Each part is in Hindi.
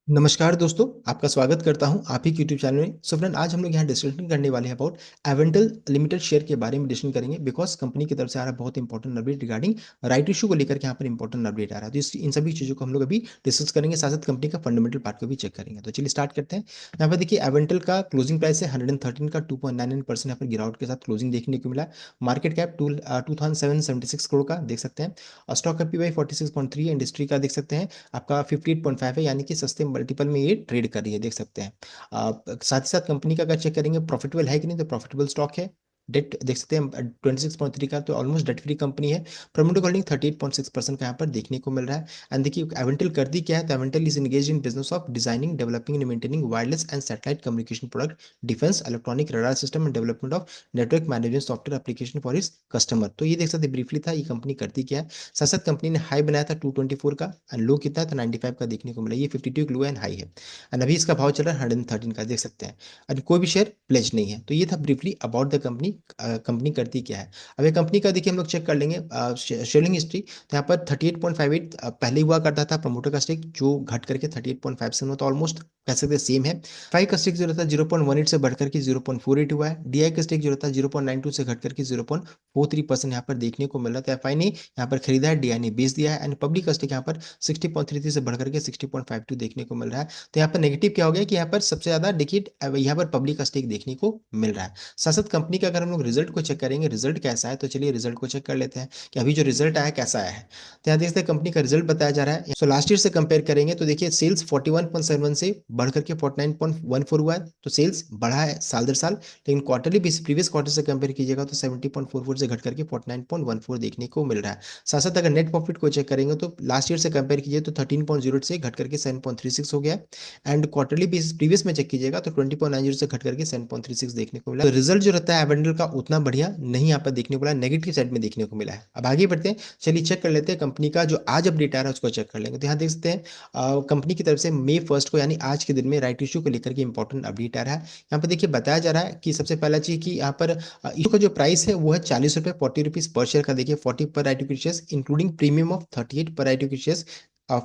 नमस्कार दोस्तों, आपका स्वागत करता हूं आप ही के यूट्यूब चैनल में। सो फ्रेंड, आज हम लोग यहाँ डिस्कशन करने वाले हैं अबाउट एवेंटल लिमिटेड शेयर के बारे में डिस्कशन करेंगे। बिकॉज कंपनी की तरफ से आ रहा बहुत important update regarding right issue को लेकर के यहाँ पर इंपॉर्टेंट अपडेट आ रहा है। तो इन सभी चीज़ों को हम लोग अभी डिस्कस करेंगे, साथ साथ कंपनी का फंडामेंटल पार्ट को भी चेक करेंगे। तो चलिए स्टार्ट करते हैं। यहाँ पर देखिए, एवेंटल का क्लोजिंग प्राइस है 113 का 2.99% यहाँ पर गिरावट के साथ क्लोजिंग देखने को मिला। मार्केट कैप 2776 करोड़ का देख सकते हैं। स्टॉक का पीवाई 46.3, इंडस्ट्री का देख सकते हैं आपका 58.5 है, यानी कि सस्ते मल्टीपल में ये ट्रेड कर रही है, देख सकते हैं। साथ ही साथ कंपनी का अगर चेक करेंगे प्रॉफिटेबल है कि नहीं, तो प्रॉफिटेबल स्टॉक है। डेट देख सकते हैं 26.3 का, तो ऑलमोस्ट डेट फ्री कंपनी है। प्रमोटर होल्डिंग 38.6% का यहाँ पर देखने को मिल रहा है। एंड देखिए एवेंटल करती क्या है, तो Avantel is engage in business of designing, developing and maintaining wireless and satellite communication product, defence, electronic radar system and development of network management software application for इस कस्टमर। तो ये देख सकते ब्रीफली था ये कंपनी करती क्या है। साथ साथ कंपनी ने हाई बनाया था 224 का, एंड लो कितना था 95 का देखने को मिला। ये 52 लो एंड हाई है। एंड अभी इसका भाव चल रहा है 113 का, देख सकते हैं। और कोई भी शेयर प्लेज नहीं है। तो ये था briefly about the company. Company करती क्या है। अब ये कंपनी का देखिए हम लोग चेक कर लेंगे शेयरिंग हिस्ट्री। तो यहाँ पर 38.58 पहले हुआ करता था प्रमोटर का स्टेक, जो घट करके 38.57 होता, ऑलमोस्ट कह सकते हैं सेम है। फाइव का स्टेक जो रहता है 0.18 से बढ़ करके 0.48 हुआ है। डीआई का स्टेक जो रहता है 0.92 से घट करके 0.43% यहाँ पर देखने को मिल रहा था। एफआई ने यहाँ पर खरीदा है, डीआई ने बेच दिया है। एंड पब्लिक का स्टेक यहाँ पर 60.33 से बढ़ करके 60.52 देखने को मिल रहा है। तो यहाँ पर नेगेटिव क्या हो गया कि यहाँ पर सबसे ज्यादा देखिए यहाँ पर पब्लिक का स्टेक देखने को मिल रहा है। साथ साथ कंपनी का अगर हम लोग रिजल्ट को चेक करेंगे, रिजल्ट कैसा है, तो चलिए रिजल्ट को चेक कर लेते हैं कि अभी जो रिजल्ट आया कैसा आया है। तो यहाँ देखते हैं कंपनी का रिजल्ट बताया जा रहा है। सो लास्ट ईयर से कंपेयर करेंगे तो देखिए सेल्स 41.71 से बढ़ करके 49.14 हुआ है। तो सेल्स बढ़ा है साल दर साल, लेकिन क्वार्टरली प्रीवियस क्वार्टर से कंपेयर कीजिएगा तो 70.44 से घट करके 49.14 देखने को मिल रहा है। साथ साथ अगर नेट प्रॉफिट को चेक करेंगे तो लास्ट ईयर से कंपेयर कीजिए तो 13.08 से घट करके 7.36 हो गया। एंड क्वार्टरली बेसिस प्रीवियस में चेक कीजिएगा तो 20.90 से घट करके 7.36 देखने को मिला। तो रिजल्ट जो रहता है एवेंडल का उतना बढ़िया नहीं यहाँ पर देखने को मिला, नेगेटिव साइड में देखने को मिला है। अब आगे बढ़ते हैं, चलिए चेक कर लेते हैं कंपनी का जो आज अपडेट आ रहा है उसको चेक कर लेंगे। तो यहाँ देख सकते हैं कंपनी की तरफ से मई 1 को यानी आज के दिन में राइट इशू को लेकर के इंपॉर्टेंट अपडेट आ रहा है। यहाँ पर देखिए बताया जा रहा है कि सबसे पहला चीज कि यहाँ पर इशू का जो प्राइस है वो है 40 रुपये 40 रुपीज पर शेयर का। देखिए 40 पर IT share including premium of 38 पर आईटी शेयर।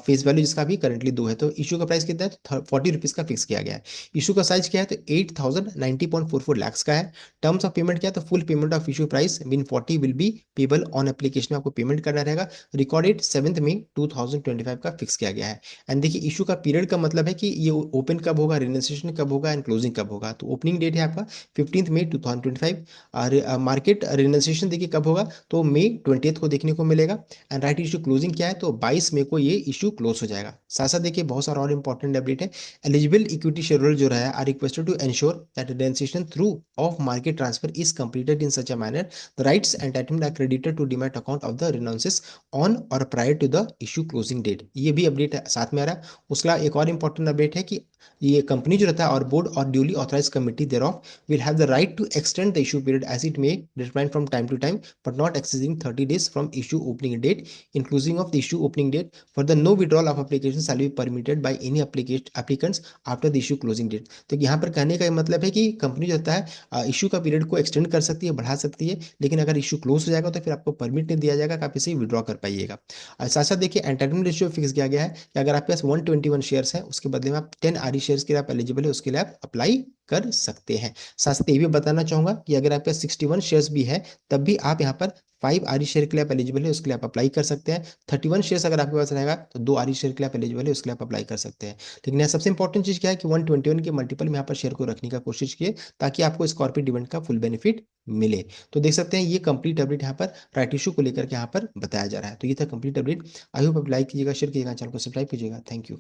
फेस वैल्यू जिसका भी करंटली 2 है। तो इशू का प्राइस कितना है, तो 40 रुपीज का फिक्स किया गया है। इशू का साइज क्या है, तो 8090.44 लाख का है। टर्म्स ऑफ पेमेंट क्या है, तो full payment of issue price mean 40 will be payable on application में आपको पेमेंट करना रहेगा। रिकॉर्ड डेट 7 मई 2025 का फिक्स किया गया है। एंड देखिए इशू का पीरियड का मतलब है कि ये ओपन कब होगा, रिजिस्ट्रेशन कब होगा एंड क्लोजिंग कब होगा। तो ओपनिंग डेट है आपका 15 मई 2025। और मार्केट रिजिस्ट्रेशन देखिए कब होगा, तो मई 20 को देखने को मिलेगा। एंड राइट इशू क्लोजिंग क्या है, तो 22 मई को ये इशू क्लोज हो जाएगा। साथ साथ देखिए बहुत सारा और इंपॉर्टेंट अपडेट है। एलिजिबल इक्विटी शेयर होल्डर जो रहा are requested to ensure that registration through of market transfer is completed in such a manner the rights entitlement are credited to demat account of the renouncees on or prior to the issue closing date. ये भी अपडेट साथ में आ रहा है। उसका एक और इंपॉर्टेंट अपडेट है कि ये कंपनी जो रहता है और बोर्ड और duly authorise committee thereof will have the right to extend the issue period as it may determine from time to time, but not exceeding 30 days from issue opening date, inclusive of the issue opening date. Further, no withdrawal of applications shall be permitted by any applicants after the issue closing date. तो यहाँ पर कहने का मतलब है कि कंपनी जो होता है इशू का पीरियड को एक्सटेंड कर सकती है, बढ़ा सकती है, लेकिन अगर इशू क्लोज हो जाएगा तो फिर आपको परमिट नहीं दिया जाएगा कि आप इसे विड्रॉ कर पाइएगा। और साथ साथ देखिए एंटाइटलमेंट रेशियो फिक्स किया गया है कि अगर आपके पास 121 शेयर्स हैं उसके बदले में आप 10 आरई शेयर्स के लिए आप एलिजिबल है, उसके लिए आप अप्लाई कर सकते हैं। साथ साथ ये भी बताना चाहूंगा कि अगर आपके पास 61 शेयर्स भी है तब भी आप यहाँ पर 5 आरई शेयर के लिए आप एलिजिबल है, उसके लिए आप अप्लाई कर सकते हैं। 31 शेयर्स अगर आपके पास रहेगा तो 2 आरई शेयर के लिए आप एलिजिबल है, उसके लिए आप अप्लाई कर सकते हैं। लेकिन यहाँ सबसे इंपॉर्टेंट चीज क्या है कि 121 के मल्टीपल में यहाँ पर शेयर को रखने का कोशिश किए ताकि आपको इस कॉर्पोरेट डिविडेंड का फुल बेनिफिट मिले। तो देख सकते हैं ये कंप्लीट अपडेट यहाँ पर राइट इशू को लेकर के यहाँ पर बताया जा रहा है। तो ये था कंप्लीट अपडेट। आई होप आप लाइक कीजिएगा, शेयर कीजिएगा, चैनल को सब्सक्राइब कीजिएगा। Thank you.